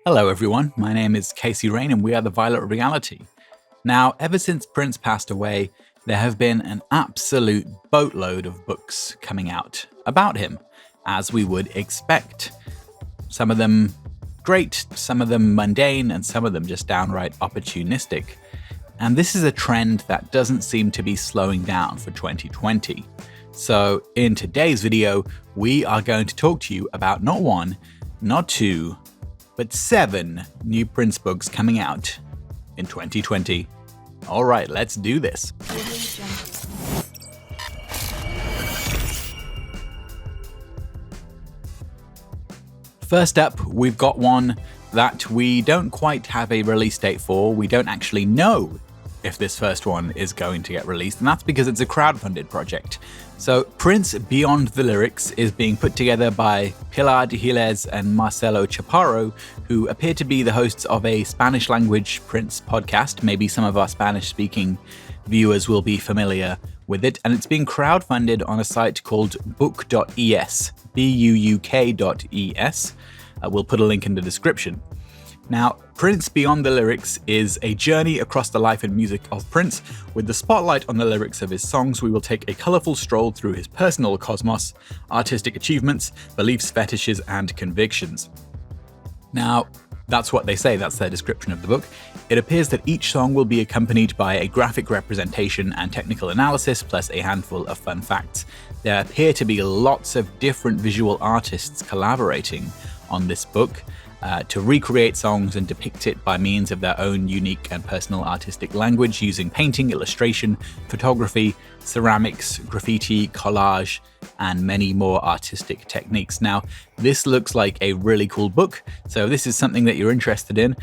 Hello everyone, my name is Casey Rain and we are The Violet Reality. Now, ever since Prince passed away, there have been an absolute boatload of books coming out about him, as we would expect. Some of them great, some of them mundane, and some of them just downright opportunistic. And this is a trend that doesn't seem to be slowing down for 2020. So in today's video, we are going to talk to you about not one, not two, but 7 new Prince books coming out in 2020. All right, let's do this. First up, we've got one that we don't quite have a release date for. We don't actually know if this first one is going to get released, and that's because it's a crowdfunded project. So Prince Beyond the Lyrics is being put together by Pilar, Giles, and Marcelo, Chaparro, who appear to be the hosts of a Spanish language Prince podcast. Maybe some of our Spanish speaking viewers will be familiar with it, and it's being crowdfunded on a site called book.es, BUUK.es. We'll put a link in the description. Now, Prince Beyond the Lyrics is a journey across the life and music of Prince. With the spotlight on the lyrics of his songs, we will take a colourful stroll through his personal cosmos, artistic achievements, beliefs, fetishes, and convictions. Now, that's what they say, that's their description of the book. It appears that each song will be accompanied by a graphic representation and technical analysis, plus a handful of fun facts. There appear to be lots of different visual artists collaborating on this book, to recreate songs and depict it by means of their own unique and personal artistic language using painting, illustration, photography, ceramics, graffiti, collage, and many more artistic techniques. Now, this looks like a really cool book, so if this is something that you're interested in,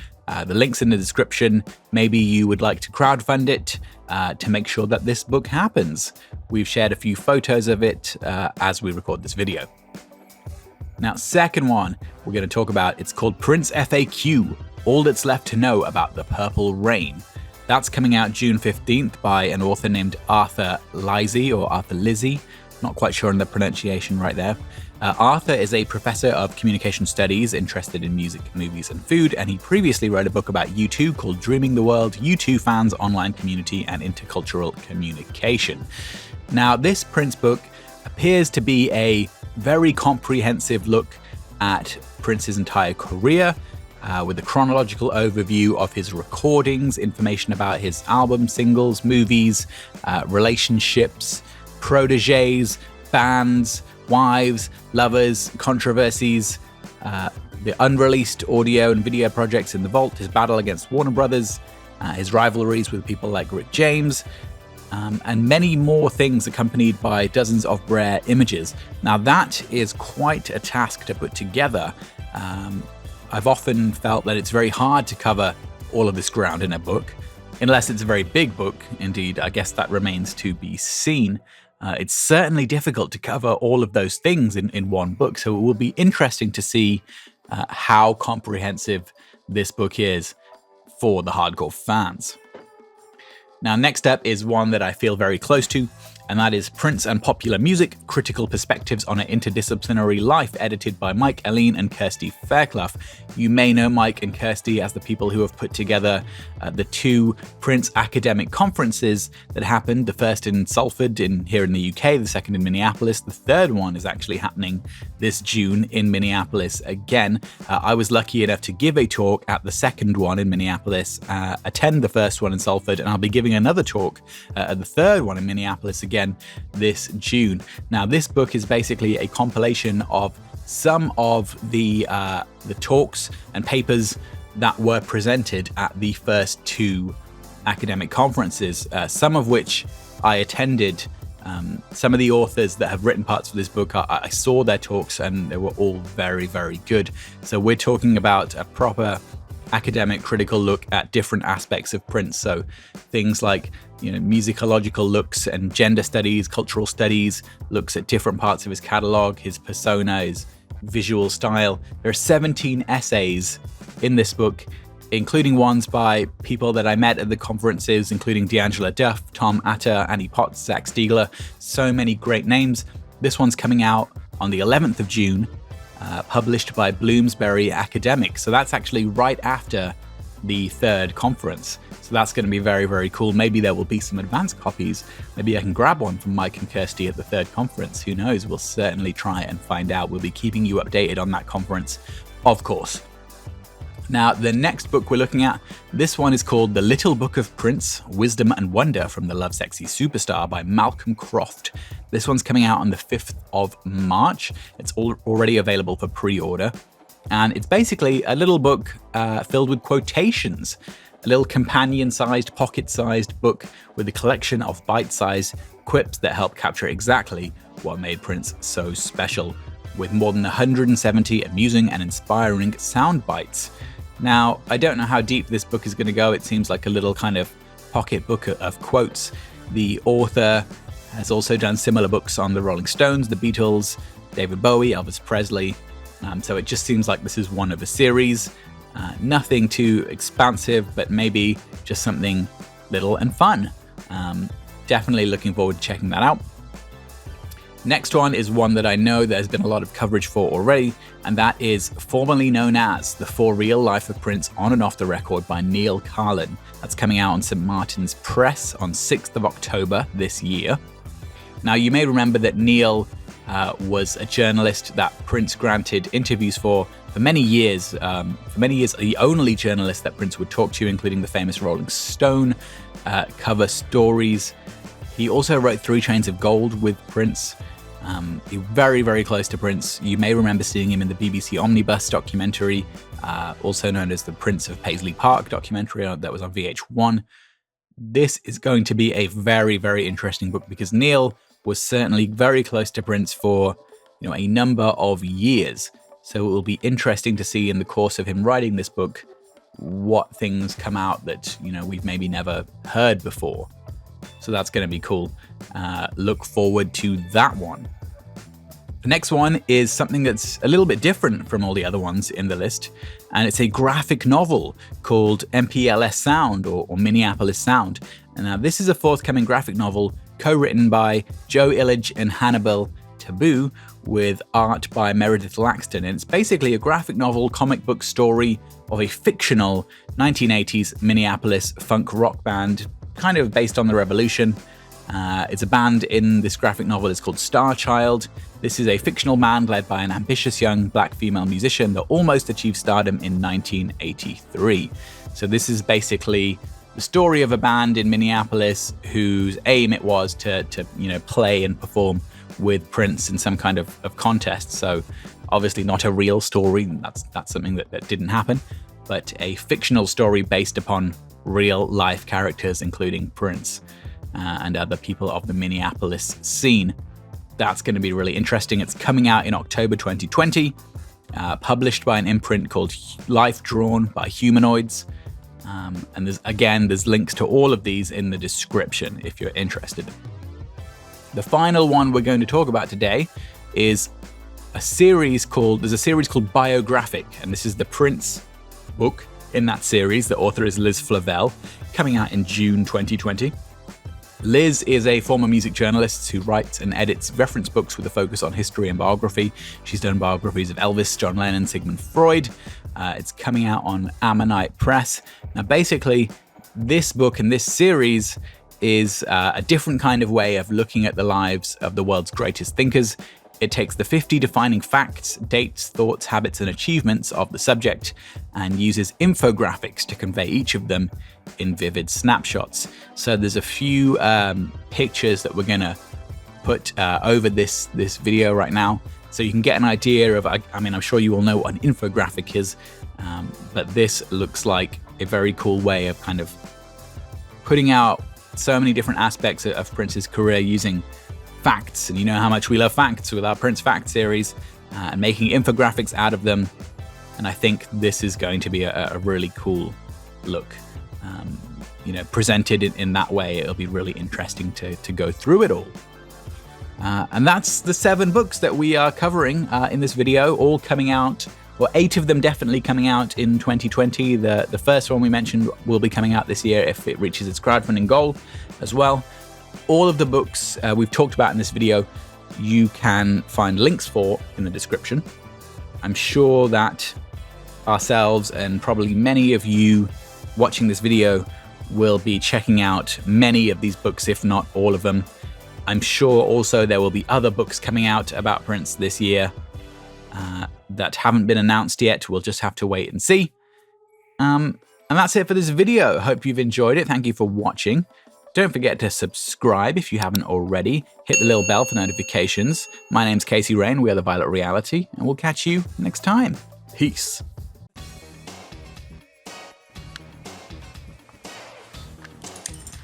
the link's in the description. Maybe you would like to crowdfund it to make sure that this book happens. We've shared a few photos of it as we record this video. Now, second one we're going to talk about, it's called Prince FAQ, All That's Left to Know About the Purple Rain. That's coming out June 15th by an author named Arthur Lizie, or Arthur Lizie. Not quite sure on the pronunciation right there. Arthur is a professor of communication studies interested in music, movies, and food, and he previously wrote a book about U2 called Dreaming the World, U2 Fans, Online Community, and Intercultural Communication. Now, this Prince book appears to be a very comprehensive look at Prince's entire career, with a chronological overview of his recordings, information about his albums, singles, movies, relationships, proteges, bands, wives, lovers, controversies, the unreleased audio and video projects in the vault, his battle against Warner Brothers, his rivalries with people like Rick James, and many more things accompanied by dozens of rare images. Now, that is quite a task to put together. I've often felt that it's very hard to cover all of this ground in a book, unless it's a very big book. Indeed, I guess that remains to be seen. It's certainly difficult to cover all of those things in one book, so it will be interesting to see how comprehensive this book is for the hardcore fans. Now, next up is one that I feel very close to, and that is Prince and Popular Music, Critical Perspectives on an Interdisciplinary Life, edited by Mike Alleyne and Kirsty Fairclough. You may know Mike and Kirsty as the people who have put together the 2 Prince academic conferences that happened, the first in Salford here in the UK, the second in Minneapolis. The third one is actually happening this June in Minneapolis again. I was lucky enough to give a talk at the second one in Minneapolis, attend the first one in Salford, and I'll be giving another talk at the third one in Minneapolis again this June. Now, this book is basically a compilation of some of the talks and papers that were presented at the first 2 academic conferences, some of which I attended. Some of the authors that have written parts of this book, I saw their talks and they were all very, very good. So we're talking about a proper academic critical look at different aspects of Prince. So things like, musicological looks and gender studies, cultural studies, looks at different parts of his catalog, his persona, his visual style. There are 17 essays in this book, including ones by people that I met at the conferences, including D'Angelo Duff, Tom Atta, Annie Potts, Zach Stiegler. So many great names. This one's coming out on the 11th of June. published by Bloomsbury Academic. So that's actually right after the third conference. So that's going to be very, very cool. Maybe there will be some advanced copies. Maybe I can grab one from Mike and Kirsty at the third conference. Who knows? We'll certainly try and find out. We'll be keeping you updated on that conference, of course. Now, the next book we're looking at, this one is called The Little Book of Prince, Wisdom and Wonder from the Lovesexy Superstar by Malcolm Croft. This one's coming out on the 5th of March. It's already available for pre-order. And it's basically a little book filled with quotations, a little companion-sized, pocket-sized book with a collection of bite-sized quips that help capture exactly what made Prince so special, with more than 170 amusing and inspiring sound bites. Now, I don't know how deep this book is going to go. It seems like a little kind of pocket book of quotes. The author has also done similar books on the Rolling Stones, the Beatles, David Bowie, Elvis Presley. So it just seems like this is one of a series. Nothing too expansive, but maybe just something little and fun. Definitely looking forward to checking that out. Next one is one that I know there's been a lot of coverage for already, and that is formerly known as The For Real Life of Prince On and Off the Record by Neal Karlen. That's coming out on St. Martin's Press on 6th of October this year. Now, you may remember that Neal was a journalist that Prince granted interviews for many years. The only journalist that Prince would talk to, including the famous Rolling Stone cover stories. He also wrote 3 Trains of Gold with Prince. He's very, very close to Prince. You may remember seeing him in the BBC Omnibus documentary, also known as the Prince of Paisley Park documentary that was on VH1. This is going to be a very, very interesting book because Neal was certainly very close to Prince for a number of years. So it will be interesting to see in the course of him writing this book what things come out that we've maybe never heard before. So that's going to be cool. Look forward to that one. The next one is something that's a little bit different from all the other ones in the list, and it's a graphic novel called MPLS Sound or Minneapolis Sound. And now this is a forthcoming graphic novel co-written by Joe Illidge and Hannibal Tabu with art by Meredith Laxton. And it's basically a graphic novel comic book story of a fictional 1980s Minneapolis funk rock band, kind of based on the revolution. It's a band in this graphic novel. It's called Star Child. This is a fictional band led by an ambitious young black female musician that almost achieved stardom in 1983. So this is basically the story of a band in Minneapolis whose aim it was to play and perform with Prince in some kind of contest. So obviously not a real story. That's something that didn't happen, but a fictional story based upon real life characters, including Prince and other people of the Minneapolis scene. That's going to be really interesting. It's coming out in October 2020, published by an imprint called Life Drawn by Humanoids. And there's links to all of these in the description if you're interested. The final one we're going to talk about today is a series called Biographic, and this is the Prince book in that series. The author is Liz Flavell, coming out in June 2020. Liz is a former music journalist who writes and edits reference books with a focus on history and biography. She's done biographies of Elvis, John Lennon, Sigmund Freud. It's coming out on Ammonite Press. Now, basically, this book and this series is a different kind of way of looking at the lives of the world's greatest thinkers. It takes the 50 defining facts, dates, thoughts, habits, and achievements of the subject and uses infographics to convey each of them in vivid snapshots. So there's a few pictures that we're going to put over this video right now, so you can get an idea of, I'm sure you all know what an infographic is, but this looks like a very cool way of kind of putting out so many different aspects of Prince's career using facts, and you know how much we love facts with our Prince Fact series, and making infographics out of them. And I think this is going to be a really cool look. Presented in that way, it'll be really interesting to go through it all. And that's the 7 books that we are covering in this video, all coming out, well, 8 of them definitely coming out in 2020. The first one we mentioned will be coming out this year if it reaches its crowdfunding goal as well. All of the books we've talked about in this video, you can find links for in the description. I'm sure that ourselves and probably many of you watching this video will be checking out many of these books, if not all of them. I'm sure also there will be other books coming out about Prince this year that haven't been announced yet. We'll just have to wait and see. And that's it for this video. Hope you've enjoyed it. Thank you for watching. Don't forget to subscribe if you haven't already. Hit the little bell for notifications. My name's Casey Rain. We are The Violet Reality, and we'll catch you next time. Peace.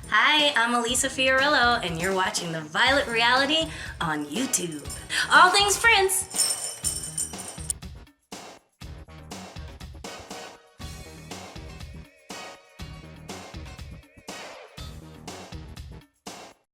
Hi, I'm Elisa Fiorillo, and you're watching The Violet Reality on YouTube. All things Prince.